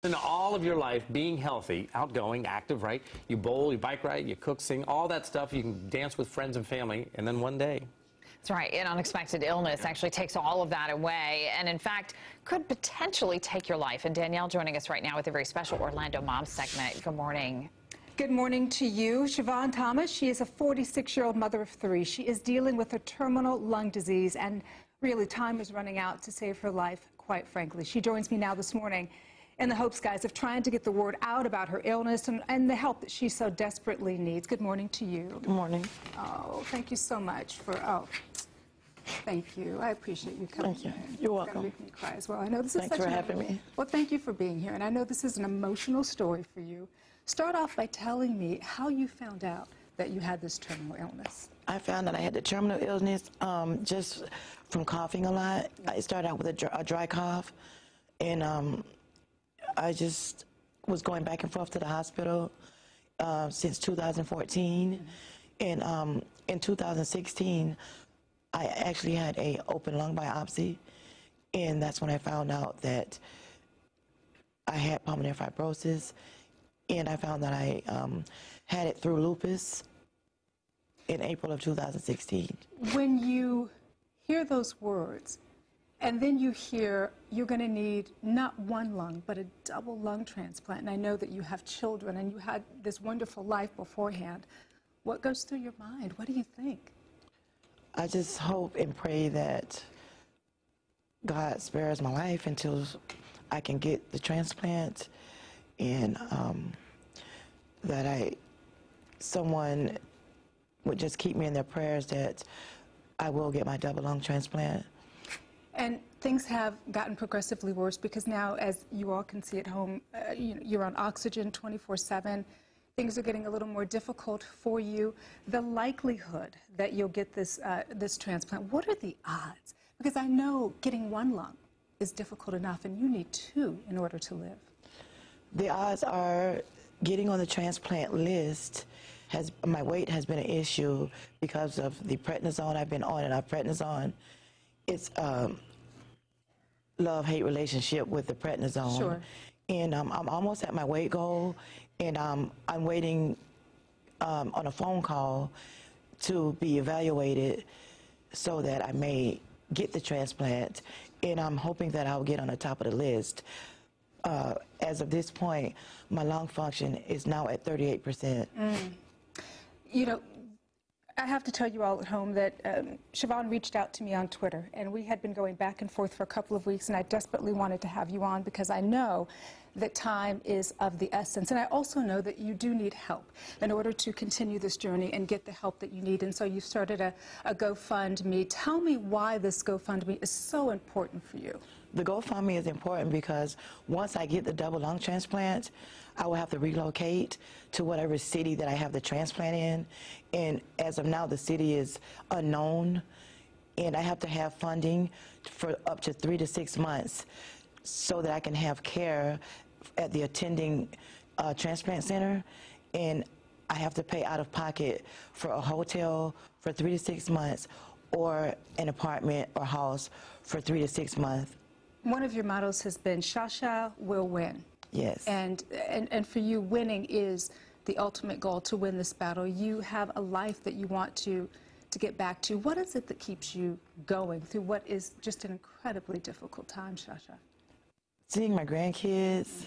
In all of your life, being healthy, outgoing, active, right? You bowl, you bike ride, you cook, sing, all that stuff. You can dance with friends and family, and then one day. That's right. An unexpected illness actually takes all of that away, and in fact, could potentially take your life. And Danielle joining us right now with a very special Orlando Mom segment. Good morning. Good morning to you. Siobhan Thomas, she is a 46-year-old mother of 3. She is dealing with a terminal lung disease, and really time is running out to save her life, quite frankly. She joins me now this morning in the hopes, guys, of trying to get the word out about her illness and the help that she so desperately needs. Good morning to you. Good morning. Oh, thank you so much for, thank you. I appreciate you coming. Thank you. In. You're welcome. It's gonna make me cry as well. I know this is Thanks for having me. Well, thank you for being here, and I know this is an emotional story for you. Start off by telling me how you found out that you had this terminal illness. I found that I had the terminal illness just from coughing a lot. I started out with a dry cough, and I just was going back and forth to the hospital since 2014. And in 2016, I actually had an open lung biopsy, and that's when I found out that I had pulmonary fibrosis, and I found that I had it through lupus in April of 2016. When you hear those words, and then you hear you're going to need not one lung, but a double lung transplant, and I know that you have children and you had this wonderful life beforehand, what goes through your mind? What do you think? I just hope and pray that God spares my life until I can get the transplant, and that someone would just keep me in their prayers that I will get my double lung transplant. And things have gotten progressively worse because now, as you all can see at home, you're on oxygen 24/7. Things are getting a little more difficult for you. The likelihood that you'll get this transplant, what are the odds? Because I know getting one lung is difficult enough, and you need 2 in order to live. The odds are getting on the transplant list. My weight has been an issue because of the prednisone I've been on, and our prednisone, it's love-hate relationship with the prednisone. Sure. And I'm almost at my weight goal, and I'm waiting on a phone call to be evaluated so that I may get the transplant, and I'm hoping that I'll get on the top of the list. As of this point, my lung function is now at 38%. You know, I have to tell you all at home that Siobhan reached out to me on Twitter, and we had been going back and forth for a couple of weeks, and I desperately wanted to have you on because I know that time is of the essence. And I also know that you do need help in order to continue this journey and get the help that you need. And so you started a GoFundMe. Tell me why this GoFundMe is so important for you. The GoFundMe is important because once I get the double lung transplant, I will have to relocate to whatever city that I have the transplant in. And as of now, the city is unknown, and I have to have funding for up to 3 to 6 months so that I can have care at the attending transplant center. And I have to pay out of pocket for a hotel for 3 to 6 months, or an apartment or house for 3 to 6 months. One of your mottos has been, Shasha will win. Yes. And for you, winning is the ultimate goal, to win this battle. You have a life that you want to get back to. What is it that keeps you going through what is just an incredibly difficult time, Shasha? Seeing my grandkids.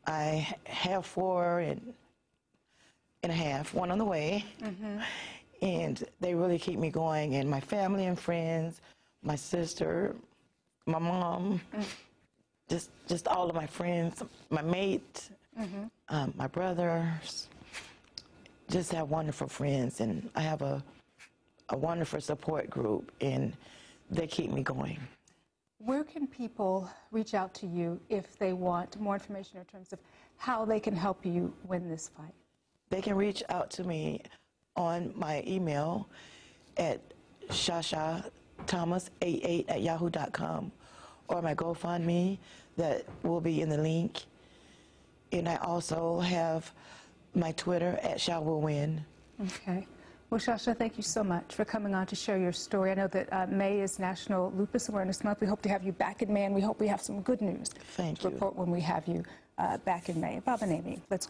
I have 4 and a half, 1 on the way. And they really keep me going. And my family and friends, my sister, my mom, just all of my friends, my mate, my brothers, just have wonderful friends. And I have a wonderful support group, and they keep me going. Where can people reach out to you if they want more information in terms of how they can help you win this fight? They can reach out to me on my email at shashathomas88@yahoo.com, or my GoFundMe that will be in the link. And I also have my Twitter at @ShaWillWin. Okay. Well, Shasha, thank you so much for coming on to share your story. I know that May is National Lupus Awareness Month. We hope to have you back in May, and we hope we have some good news Thank to you. report when we have you back in May. Bob and Amy, let's